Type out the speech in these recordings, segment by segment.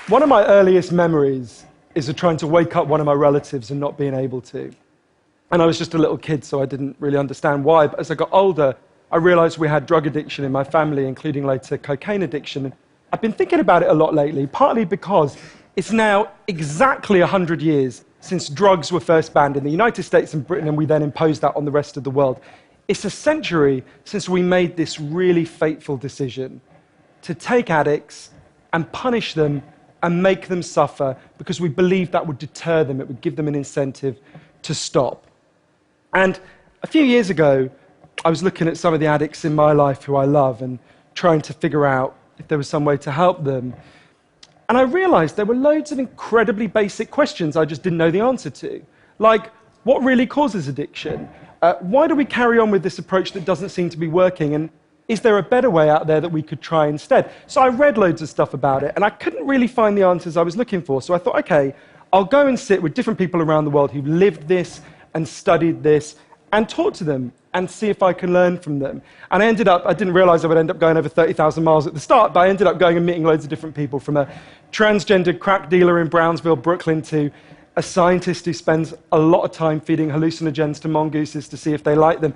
One of my earliest memories is of trying to wake up one of my relatives and not being able to. And I was just a little kid, so I didn't really understand why. But as I got older, I realized we had drug addiction in my family, including later cocaine addiction. And I've been thinking about it a lot lately, partly because it's now exactly 100 years since drugs were first banned in the United States and Britain, and we then imposed that on the rest of the world. It's a century since we made this really fateful decision to take addicts and punish them and make them suffer because we believed that would deter them, it would give them an incentive to stop. And a few years ago, I was looking at some of the addicts in my life who I love and trying to figure out if there was some way to help them. And I realized there were loads of incredibly basic questions I just didn't know the answer to. Like, what really causes addiction? Why do we carry on with this approach that doesn't seem to be working? And is there a better way out there that we could try instead? So I read loads of stuff about it, and I couldn't really find the answers I was looking for. So I thought, okay, I'll go and sit with different people around the world who've lived this and studied this and talk to them and see if I can learn from them. And I didn't realize I would end up going over 30,000 miles at the start, but I ended up going and meeting loads of different people, from a transgendered crack dealer in Brownsville, Brooklyn, to a scientist who spends a lot of time feeding hallucinogens to mongooses to see if they like them.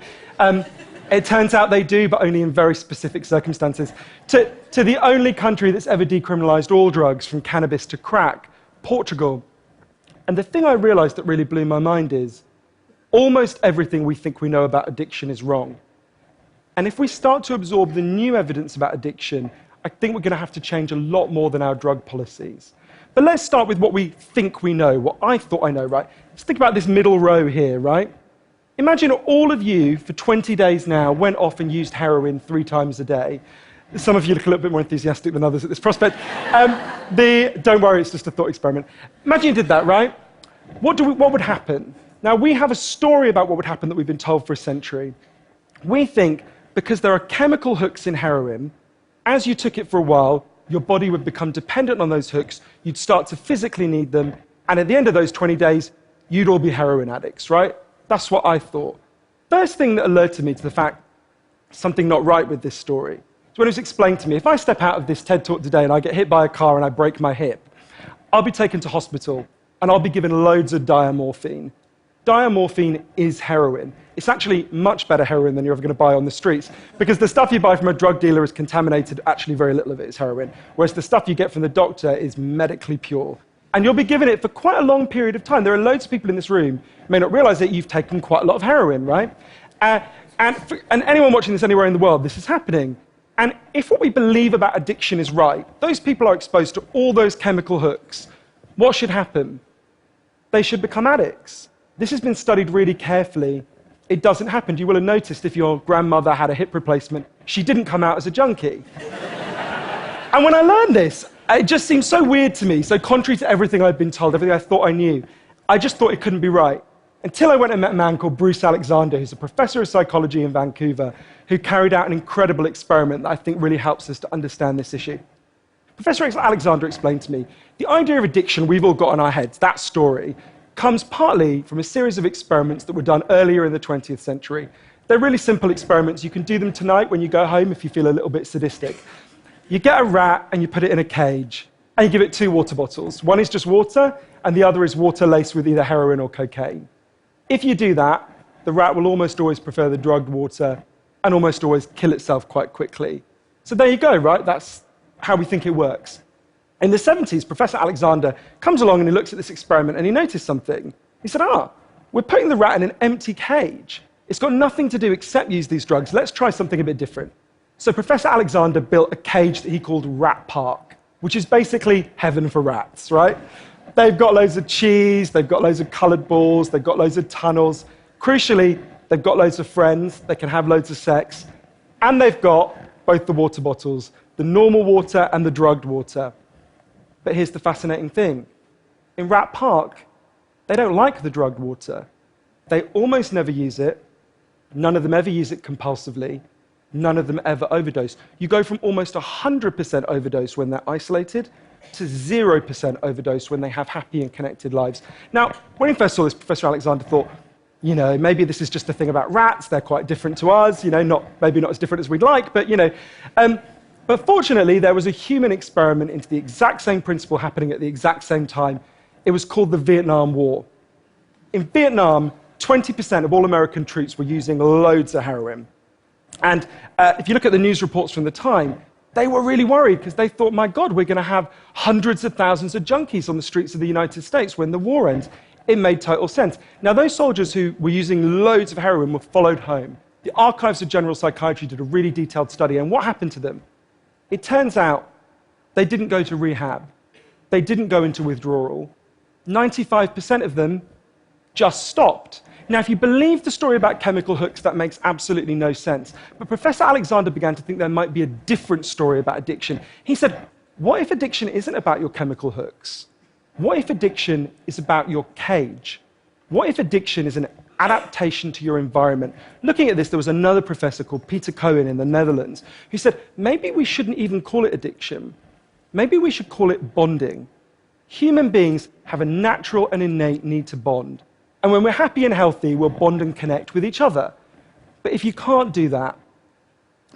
It turns out they do, but only in very specific circumstances. To the only country that's ever decriminalized all drugs, from cannabis to crack, Portugal. And the thing I realized that really blew my mind is almost everything we think we know about addiction is wrong. And if we start to absorb the new evidence about addiction, I think we're going to have to change a lot more than our drug policies. But let's start with what we think we know, what I thought I know, right? Let's think about this middle row here, right? Imagine all of you, for 20 days now, went off and used heroin 3 times a day. Some of you look a little bit more enthusiastic than others at this prospect. Don't worry, it's just a thought experiment. Imagine you did that, right? What would happen? Now, we have a story about what would happen that we've been told for a century. We think because there are chemical hooks in heroin, as you took it for a while, your body would become dependent on those hooks, you'd start to physically need them, and at the end of those 20 days, you'd all be heroin addicts, right? That's what I thought. First thing that alerted me to the fact something not right with this story is when it was explained to me, if I step out of this TED Talk today and I get hit by a car and I break my hip, I'll be taken to hospital and I'll be given loads of diamorphine. Diamorphine is heroin. It's actually much better heroin than you're ever going to buy on the streets, because the stuff you buy from a drug dealer is contaminated, actually very little of it is heroin, whereas the stuff you get from the doctor is medically pure. And you'll be given it for quite a long period of time. There are loads of people in this room who may not realize that you've taken quite a lot of heroin, right? And anyone watching this anywhere in the world, this is happening. And if what we believe about addiction is right, those people are exposed to all those chemical hooks. What should happen? They should become addicts. This has been studied really carefully. It doesn't happen. You will have noticed if your grandmother had a hip replacement, she didn't come out as a junkie. And when I learned this, it just seemed so weird to me, so contrary to everything I'd been told, everything I thought I knew. I just thought it couldn't be right. Until I went and met a man called Bruce Alexander, who's a professor of psychology in Vancouver, who carried out an incredible experiment that I think really helps us to understand this issue. Professor Alexander explained to me, the idea of addiction we've all got in our heads, that story, comes partly from a series of experiments that were done earlier in the 20th century. They're really simple experiments. You can do them tonight when you go home if you feel a little bit sadistic. You get a rat and you put it in a cage, and you give it 2 water bottles. One is just water, and the other is water laced with either heroin or cocaine. If you do that, the rat will almost always prefer the drugged water and almost always kill itself quite quickly. So there you go, right? That's how we think it works. In the 70s, Professor Alexander comes along and he looks at this experiment and he noticed something. He said, we're putting the rat in an empty cage. It's got nothing to do except use these drugs. Let's try something a bit different. So Professor Alexander built a cage that he called Rat Park, which is basically heaven for rats, right? They've got loads of cheese, they've got loads of colored balls, they've got loads of tunnels. Crucially, they've got loads of friends, they can have loads of sex, and they've got both the water bottles, the normal water and the drugged water. But here's the fascinating thing. In Rat Park, they don't like the drugged water. They almost never use it. None of them ever use it compulsively. None of them ever overdose. You go from almost 100% overdose when they're isolated to 0% overdose when they have happy and connected lives. Now, when he first saw this, Professor Alexander thought, maybe this is just a thing about rats. They're quite different to us, maybe not as different as we'd like, but, But fortunately, there was a human experiment into the exact same principle happening at the exact same time. It was called the Vietnam War. In Vietnam, 20% of all American troops were using loads of heroin. And if you look at the news reports from the time, they were really worried because they thought, my God, we're going to have hundreds of thousands of junkies on the streets of the United States when the war ends. It made total sense. Now, those soldiers who were using loads of heroin were followed home. The Archives of General Psychiatry did a really detailed study, and what happened to them? It turns out they didn't go to rehab. They didn't go into withdrawal. 95% of them just stopped. Now, if you believe the story about chemical hooks, that makes absolutely no sense. But Professor Alexander began to think there might be a different story about addiction. He said, what if addiction isn't about your chemical hooks? What if addiction is about your cage? What if addiction is an adaptation to your environment? Looking at this, there was another professor called Peter Cohen in the Netherlands who said, maybe we shouldn't even call it addiction. Maybe we should call it bonding. Human beings have a natural and innate need to bond. And when we're happy and healthy, we'll bond and connect with each other. But if you can't do that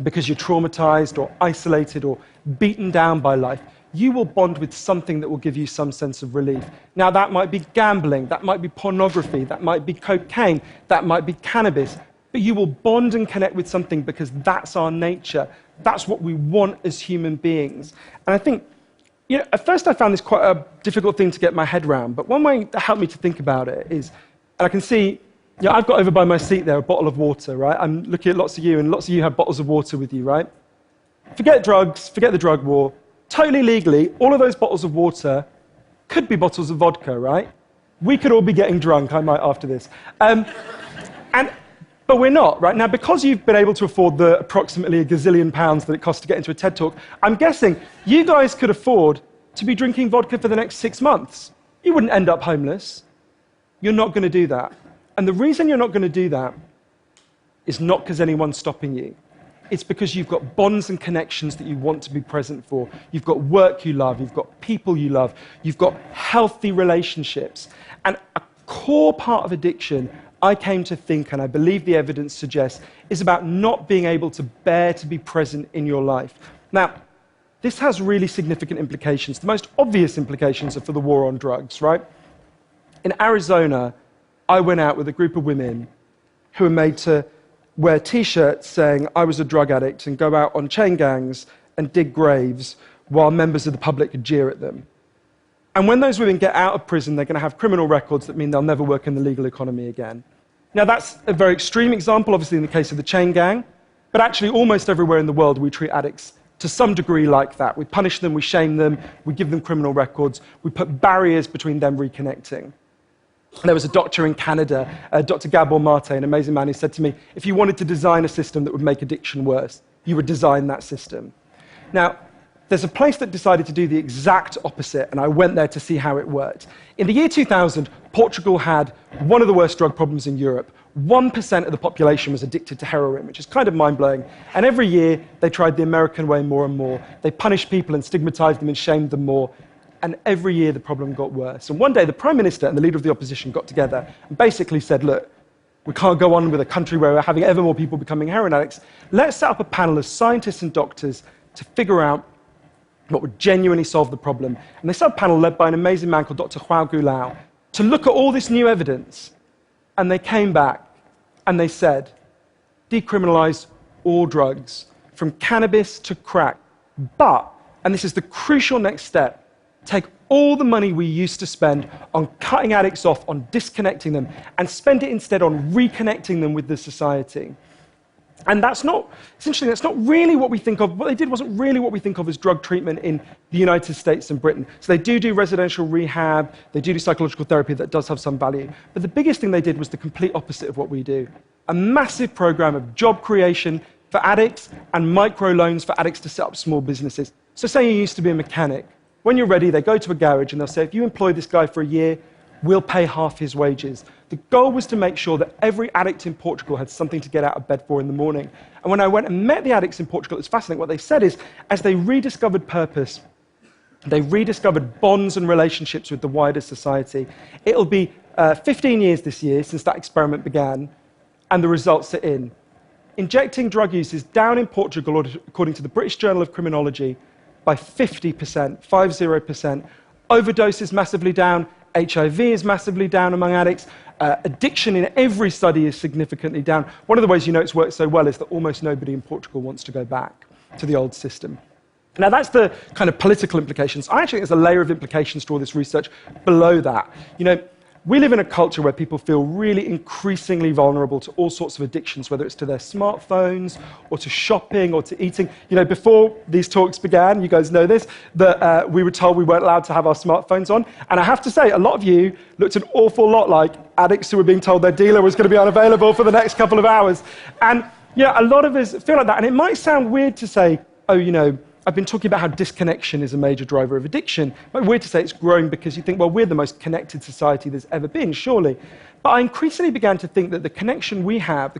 because you're traumatized or isolated or beaten down by life, you will bond with something that will give you some sense of relief. Now, that might be gambling, that might be pornography, that might be cocaine, that might be cannabis, but you will bond and connect with something because that's our nature. That's what we want as human beings. And I think, at first I found this quite a difficult thing to get my head around, but one way that helped me to think about it is, and I can see, I've got over by my seat there a bottle of water, right? I'm looking at lots of you, and lots of you have bottles of water with you, right? Forget drugs, forget the drug war. Totally legally, all of those bottles of water could be bottles of vodka, right? We could all be getting drunk, I might after this. But we're not, right? Now, because you've been able to afford the approximately a gazillion pounds that it costs to get into a TED Talk, I'm guessing you guys could afford to be drinking vodka for the next 6 months. You wouldn't end up homeless. You're not going to do that. And the reason you're not going to do that is not because anyone's stopping you. It's because you've got bonds and connections that you want to be present for. You've got work you love. You've got people you love. You've got healthy relationships. And a core part of addiction, I came to think, and I believe the evidence suggests, is about not being able to bear to be present in your life. Now, this has really significant implications. The most obvious implications are for the war on drugs, right? In Arizona, I went out with a group of women who were made to wear T-shirts saying I was a drug addict and go out on chain gangs and dig graves while members of the public could jeer at them. And when those women get out of prison, they're going to have criminal records that mean they'll never work in the legal economy again. Now, that's a very extreme example, obviously, in the case of the chain gang, but actually almost everywhere in the world we treat addicts to some degree like that. We punish them, we shame them, we give them criminal records, we put barriers between them reconnecting. There was a doctor in Canada, Dr. Gabor Mate, an amazing man, who said to me, if you wanted to design a system that would make addiction worse, you would design that system. Now, there's a place that decided to do the exact opposite, and I went there to see how it worked. In the year 2000, Portugal had one of the worst drug problems in Europe. 1% of the population was addicted to heroin, which is kind of mind-blowing. And every year, they tried the American way more and more. They punished people and stigmatized them and shamed them more. And every year, the problem got worse. And one day, the Prime Minister and the leader of the opposition got together and basically said, look, we can't go on with a country where we're having ever more people becoming heroin addicts. Let's set up a panel of scientists and doctors to figure out what would genuinely solve the problem. And they set up a panel led by an amazing man called Dr. João Goulão to look at all this new evidence. And they came back and they said, decriminalize all drugs, from cannabis to crack. But, and this is the crucial next step, take all the money we used to spend on cutting addicts off, on disconnecting them, and spend it instead on reconnecting them with the society. And that's not really what we think of. What they did wasn't really what we think of as drug treatment in the United States and Britain. So they do residential rehab, they do psychological therapy that does have some value. But the biggest thing they did was the complete opposite of what we do. A massive program of job creation for addicts and microloans for addicts to set up small businesses. So say you used to be a mechanic. When you're ready, they go to a garage and they'll say, if you employ this guy for a year, we'll pay half his wages. The goal was to make sure that every addict in Portugal had something to get out of bed for in the morning. And when I went and met the addicts in Portugal, it was fascinating. What they said is, as they rediscovered purpose, they rediscovered bonds and relationships with the wider society. It'll be 15 years this year since that experiment began, and the results are in. injecting drug use is down in Portugal, according to the British Journal of Criminology, by 50%, 50%. Overdose is massively down. HIV is massively down among addicts. Addiction in every study is significantly down. One of the ways you know it's worked so well is that almost nobody in Portugal wants to go back to the old system. Now, that's the kind of political implications. I actually think there's a layer of implications to all this research below that. You know, we live in a culture where people feel really increasingly vulnerable to all sorts of addictions, whether it's to their smartphones or to shopping or to eating. You know, before these talks began, you guys know this, that we were told we weren't allowed to have our smartphones on. And I have to say, a lot of you looked an awful lot like addicts who were being told their dealer was going to be unavailable for the next couple of hours. And yeah, a lot of us feel like that. And it might sound weird to say, oh, you know, I've been talking about how disconnection is a major driver of addiction. It might be weird to say it's growing because you think, well, we're the most connected society there's ever been, surely. But I increasingly began to think that the connections we have,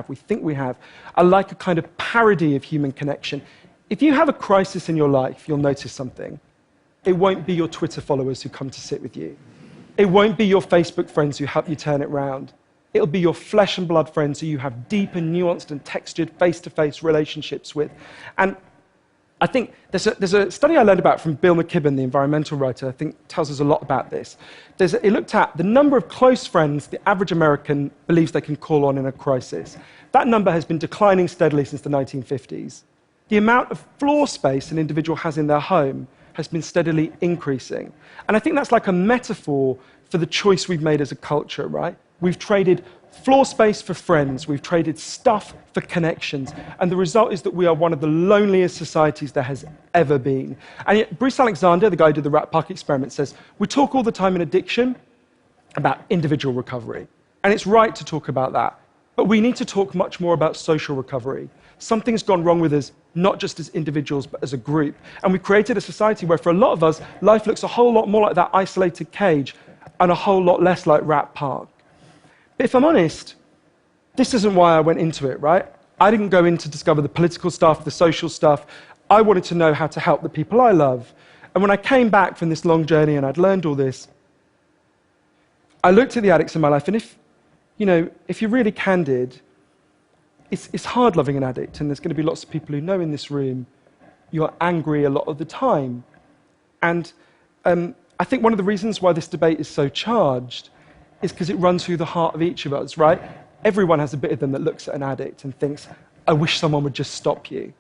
we think we have, are like a kind of parody of human connection. If you have a crisis in your life, you'll notice something. It won't be your Twitter followers who come to sit with you. It won't be your Facebook friends who help you turn it round. It'll be your flesh and blood friends who you have deep and nuanced and textured face-to-face relationships with. And I think there's a study I learned about from Bill McKibben, the environmental writer, I think tells us a lot about this. It looked at the number of close friends the average American believes they can call on in a crisis. That number has been declining steadily since the 1950s. The amount of floor space an individual has in their home has been steadily increasing. And I think that's like a metaphor for the choice we've made as a culture, right? We've traded floor space for friends, we've traded stuff for connections, and the result is that we are one of the loneliest societies there has ever been. And yet, Bruce Alexander, the guy who did the Rat Park experiment, says, we talk all the time in addiction about individual recovery, and it's right to talk about that, but we need to talk much more about social recovery. Something's gone wrong with us, not just as individuals, but as a group, and we've created a society where, for a lot of us, life looks a whole lot more like that isolated cage and a whole lot less like Rat Park. But if I'm honest, this isn't why I went into it, right? I didn't go in to discover the political stuff, the social stuff. I wanted to know how to help the people I love. And when I came back from this long journey and I'd learned all this, I looked at the addicts in my life, and if you're really candid, it's hard loving an addict, and there's going to be lots of people who know in this room you're angry a lot of the time. And I think one of the reasons why this debate is so charged is because it runs through the heart of each of us, right? Everyone has a bit of them that looks at an addict and thinks, I wish someone would just stop you.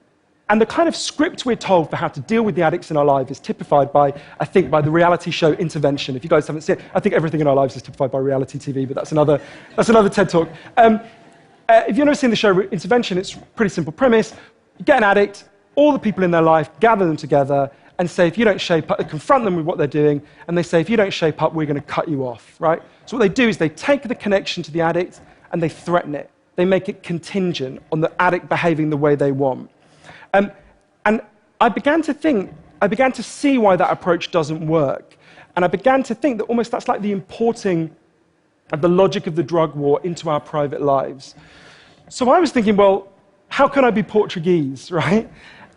And the kind of script we're told for how to deal with the addicts in our life is typified by, I think, by the reality show Intervention. If you guys haven't seen it, I think everything in our lives is typified by reality TV, but that's another TED Talk. If you've never seen the show Intervention, it's a pretty simple premise. You get an addict, all the people in their life, gather them together, and say, if you don't shape up, confront them with what they're doing, and they say, if you don't shape up, we're going to cut you off, right? So what they do is they take the connection to the addict and they threaten it. They make it contingent on the addict behaving the way they want. And I began to see why that approach doesn't work. And I began to think that almost that's like the importing of the logic of the drug war into our private lives. So I was thinking, well, how can I be Portuguese, right?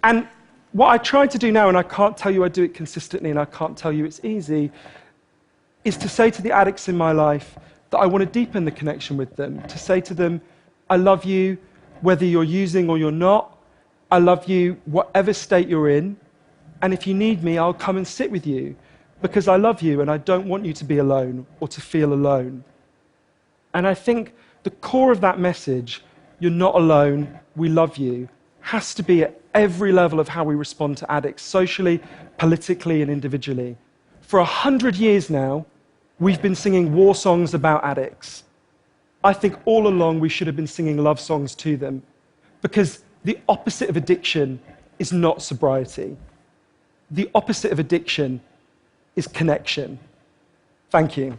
And what I try to do now, and I can't tell you I do it consistently, and I can't tell you it's easy, is to say to the addicts in my life that I want to deepen the connection with them, to say to them, I love you whether you're using or you're not. I love you whatever state you're in, and if you need me, I'll come and sit with you, because I love you and I don't want you to be alone or to feel alone. And I think the core of that message, you're not alone, we love you, has to be at every level of how we respond to addicts, socially, politically, and individually. For 100 years now, we've been singing war songs about addicts. I think all along we should have been singing love songs to them, because the opposite of addiction is not sobriety. The opposite of addiction is connection. Thank you.